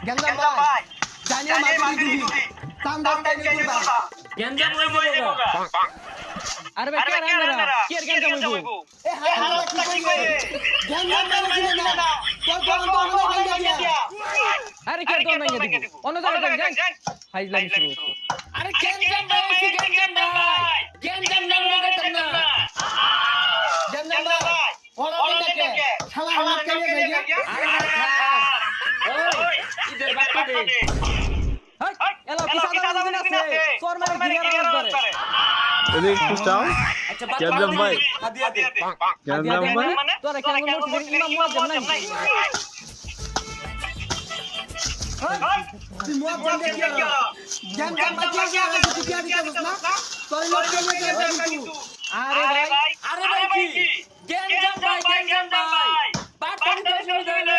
গেঞ্জাম ভাই জানিয়ে মাটি দিবি চান্দা চাইলে করবা গেঞ্জাম হইব আরে ভাই কে রান্নারা কি আর গেঞ্জাম হইব এ হালা কি কইবে গেঞ্জাম মানে ছিল না তোর তো আমরা ভাঙা দিয়া আরে কে তো নাই দিব অন্য জায়গায় যান ফাইজলামি শুরু হচ্ছে আরে গেঞ্জাম ভাই আছি গেঞ্জাম ভাই গেঞ্জাম নাম লাগাতাম না গেঞ্জাম ভাই ওরা দেখে শালা আমার কেলিয়ে গিয়া ওই ইদের বাচ্চা দে হাই এলা কি সাদা দিন আছে তোর মানে গিয়ার আওয়াজ করে এদিকে একটু চাও আচ্ছা গেঞ্জাম ভাই হাদিয়া দে গেঞ্জাম মানে তোর কেমন মোটি ইমাম মুয়াজ্জম নাই তুই মুয়াজ্জম দেখিয়া গেঞ্জাম বাজিয়া গিয়া তুই কি দিছস না তোর লোক কেলিয়ে গিয়া কিন্তু আরে ভাই আরে ভাই কি গেঞ্জাম ভাই পাট পানি দেওয়ার সময়